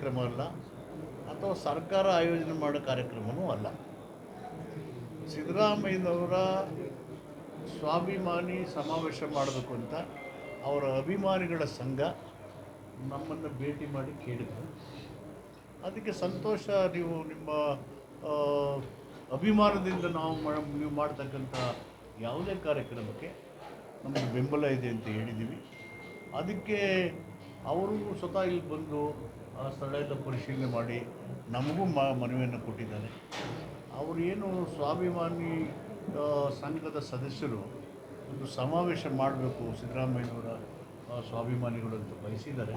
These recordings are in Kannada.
ಕಾರ್ಯಕ್ರಮ ಅಲ್ಲ, ಅಥವಾ ಸರ್ಕಾರ ಆಯೋಜನೆ ಮಾಡೋ ಕಾರ್ಯಕ್ರಮವೂ ಅಲ್ಲ. ಸಿದ್ದರಾಮಯ್ಯನವರ ಸ್ವಾಭಿಮಾನಿ ಸಮಾವೇಶ ಮಾಡಬೇಕು ಅಂತ ಅವರ ಅಭಿಮಾನಿಗಳ ಸಂಘ ನಮ್ಮನ್ನು ಭೇಟಿ ಮಾಡಿ ಕೇಳಿದರು. ಅದಕ್ಕೆ ಸಂತೋಷ, ನೀವು ನಿಮ್ಮ ಆ, ಅಭಿಮಾನದಿಂದ ನೀವು ಮಾಡ್ತಕ್ಕಂಥ ಯಾವುದೇ ಕಾರ್ಯಕ್ರಮಕ್ಕೆ ನಮಗೆ ಬೆಂಬಲ ಇದೆ ಅಂತ ಹೇಳಿದ್ದೀವಿ. ಅದಕ್ಕೆ ಅವರು ಸ್ವತಃ ಇಲ್ಲಿ ಬಂದು ಆ ಸ್ಥಳದ ಪರಿಶೀಲನೆ ಮಾಡಿ ನಮಗೂ ಮನವಿಯನ್ನು ಕೊಟ್ಟಿದ್ದಾರೆ. ಅವರು ಏನು ಸ್ವಾಭಿಮಾನಿ ಸಂಘದ ಸದಸ್ಯರು ಒಂದು ಸಮಾವೇಶ ಮಾಡಬೇಕು ಸಿದ್ದರಾಮಯ್ಯನವರ ಸ್ವಾಭಿಮಾನಿಗಳು ಅಂತ ಬಯಸಿದ್ದಾರೆ.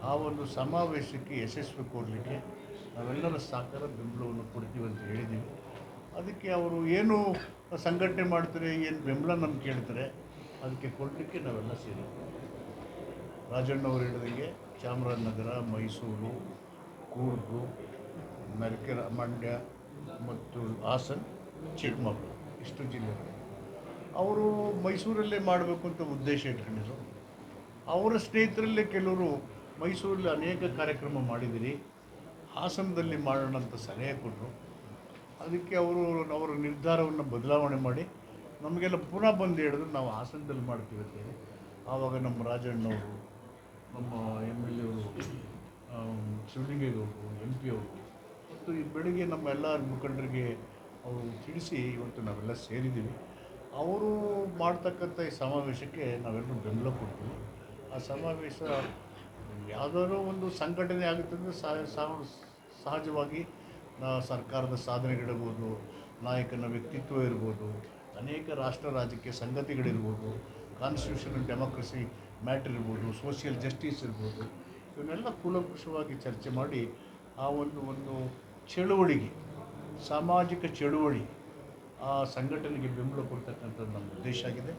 ಆ ಒಂದು ಸಮಾವೇಶಕ್ಕೆ ಯಶಸ್ವಿ ಕೊಡಲಿಕ್ಕೆ ನಾವೆಲ್ಲರ ಸಹಕಾರ ಬೆಂಬಲವನ್ನು ಕೊಡ್ತೀವಿ ಅಂತ ಹೇಳಿದ್ದೀವಿ. ಅದಕ್ಕೆ ಅವರು ಏನು ಸಂಘಟನೆ ಮಾಡ್ತಾರೆ, ಏನು ಬೆಂಬಲ ನಮ್ಗೆ ಕೇಳ್ತಾರೆ, ಅದಕ್ಕೆ ಕೊಡಲಿಕ್ಕೆ ನಾವೆಲ್ಲ ಸೇರಿ ರಾಜಣ್ಣವರು ಹೇಳಿದಂಗೆ ಚಾಮರಾಜನಗರ, ಮೈಸೂರು, ಕೂರ್ಗು, ಮಂಡ್ಯ ಮತ್ತು ಹಾಸನ, ಚಿಕ್ಕಮಗಳೂರು ಇಷ್ಟು ಜಿಲ್ಲೆಗಳು ಅವರು ಮೈಸೂರಲ್ಲೇ ಮಾಡಬೇಕು ಅಂತ ಉದ್ದೇಶ ಇಟ್ಕೊಂಡಿದ್ರು. ಅವರ ಸ್ನೇಹಿತರಲ್ಲೇ ಕೆಲವರು ಮೈಸೂರಲ್ಲಿ ಅನೇಕ ಕಾರ್ಯಕ್ರಮ ಮಾಡಿದ್ದೀರಿ, ಹಾಸನದಲ್ಲಿ ಮಾಡೋಣ ಅಂತ ಸಲಹೆ ಕೊಟ್ಟರು. ಅದಕ್ಕೆ ಅವರ ನಿರ್ಧಾರವನ್ನು ಬದಲಾವಣೆ ಮಾಡಿ ನಮಗೆಲ್ಲ ಪುನಃ ಬಂದು ಹೇಳಿದ್ರು ನಾವು ಹಾಸನದಲ್ಲಿ ಮಾಡ್ತೀವಿ ಅಂತೇಳಿ. ಆವಾಗ ನಮ್ಮ ರಾಜಣ್ಣವರು, ನಮ್ಮ MLA ಅವರು, ಶಿವಲಿಂಗೇಗೌಡರು, MP ಅವರು ಮತ್ತು ಈ ಬೆಳಗ್ಗೆ ನಮ್ಮ ಎಲ್ಲ ಮುಖಂಡರಿಗೆ ಅವರು ತಿಳಿಸಿ ಇವತ್ತು ನಾವೆಲ್ಲ ಸೇರಿದ್ದೀವಿ. ಅವರು ಮಾಡ್ತಕ್ಕಂಥ ಈ ಸಮಾವೇಶಕ್ಕೆ ನಾವೆಲ್ಲರೂ ಬೆಂಬಲ ಕೊಡ್ತೀವಿ. ಆ ಸಮಾವೇಶ ಯಾವುದಾದ್ರೂ ಒಂದು ಸಂಘಟನೆ ಆಗುತ್ತಂದರೆ ಸಹಜವಾಗಿ ಸರ್ಕಾರದ ಸಾಧನೆಗಳಿರ್ಬೋದು, ನಾಯಕನ ವ್ಯಕ್ತಿತ್ವ ಇರ್ಬೋದು, ಅನೇಕ ರಾಷ್ಟ್ರ ರಾಜಕೀಯ ಸಂಗತಿಗಳಿರ್ಬೋದು, ಕಾನ್ಸ್ಟಿಟ್ಯೂಷನಲ್ ಡೆಮೋಕ್ರಸಿ ಮ್ಯಾಟರ್ ಇರ್ಬೋದು, ಸೋಷಿಯಲ್ ಜಸ್ಟಿಸ್ ಇರ್ಬೋದು, ಇವನ್ನೆಲ್ಲ ಕೂಲಂಕುಷವಾಗಿ ಚರ್ಚೆ ಮಾಡಿ ಆ ಒಂದು ಚಳುವಳಿಗೆ, ಸಾಮಾಜಿಕ ಚಳುವಳಿ, ಆ ಸಂಘಟನೆಗೆ ಬೆಂಬಲ ಕೊಡ್ತಕ್ಕಂಥದ್ದು ನಮ್ಮ ಉದ್ದೇಶ ಆಗಿದೆ.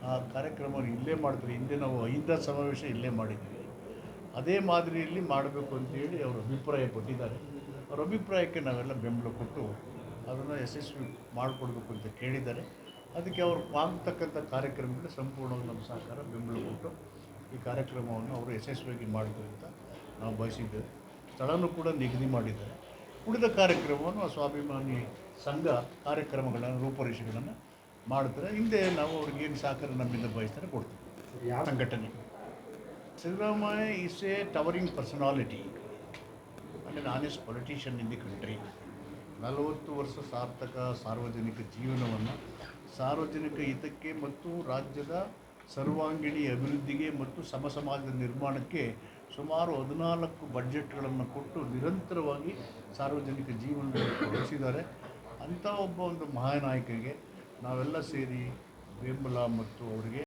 ಆ ಕಾರ್ಯಕ್ರಮವನ್ನು ಇಲ್ಲೇ ಮಾಡ್ತಾರೆ. ಹಿಂದೆ ನಾವು 5 ಸಮಾವೇಶ ಇಲ್ಲೇ ಮಾಡಿದ್ದೀವಿ. ಅದೇ ಮಾದರಿಯಲ್ಲಿ ಮಾಡಬೇಕು ಅಂತೇಳಿ ಅವರು ಅಭಿಪ್ರಾಯ ಪಟ್ಟಿದ್ದಾರೆ. ಅವರ ಅಭಿಪ್ರಾಯಕ್ಕೆ ನಾವೆಲ್ಲ ಬೆಂಬಲ ಕೊಟ್ಟು ಅದನ್ನು ಯಶಸ್ವಿ ಮಾಡಿಕೊಡ್ಬೇಕು ಅಂತ ಕೇಳಿದ್ದಾರೆ. ಅದಕ್ಕೆ ಅವರು ಮಾಡ್ತಕ್ಕಂಥ ಕಾರ್ಯಕ್ರಮಗಳಿಗೆ ಸಂಪೂರ್ಣವಾಗಿ ನಮ್ಮ ಸಹಕಾರ ಬೆಂಬಲ ಕೊಟ್ಟು ಈ ಕಾರ್ಯಕ್ರಮವನ್ನು ಅವರು ಯಶಸ್ವಿಯಾಗಿ ಮಾಡಬೇಕು ಅಂತ ನಾವು ಬಯಸಿದ್ದೇವೆ. ಸ್ಥಳನೂ ಕೂಡ ನಿಗದಿ ಮಾಡಿದ್ದಾರೆ. ಉಳಿದ ಕಾರ್ಯಕ್ರಮವನ್ನು ಆ ಸ್ವಾಭಿಮಾನಿ ಸಂಘ ಕಾರ್ಯಕ್ರಮಗಳನ್ನು ರೂಪರೇಷೆಗಳನ್ನು ಮಾಡ್ತಾರೆ. ಹಿಂದೆ ನಾವು ಅವ್ರಿಗೆ ಏನು ಸಹಕಾರ ನಮ್ಮಿಂದ ಬಯಸ್ತಾರೆ ಕೊಡ್ತೀವಿ. ಯಾವ ಸಂಘಟನೆ Siddaramaiah is A towering personality and on honest politician in the country. 40 ವರ್ಷ ಸಾರ್ಥಕ ಸಾರ್ವಜನಿಕ ಜೀವನವನ್ನು ಸಾರ್ವಜನಿಕ ಹಿತಕ್ಕೆ ಮತ್ತು ರಾಜ್ಯದ ಸರ್ವಾಂಗೀಣ ಅಭಿವೃದ್ಧಿಗೆ ಮತ್ತು ಸಮಾಜದ ನಿರ್ಮಾಣಕ್ಕೆ ಸುಮಾರು 14 ಬಡ್ಜೆಟ್ಗಳನ್ನು ಕೊಟ್ಟು ನಿರಂತರವಾಗಿ ಸಾರ್ವಜನಿಕ ಜೀವನದಲ್ಲಿ ತೊಡಗಿಸಿದ್ದಾರೆ. ಅಂಥ ಒಂದು ಮಹಾನಾಯಕರಿಗೆ ನಾವೆಲ್ಲ ಸೇರಿ ಬೆಂಬಲ ಮತ್ತು ಅವರಿಗೆ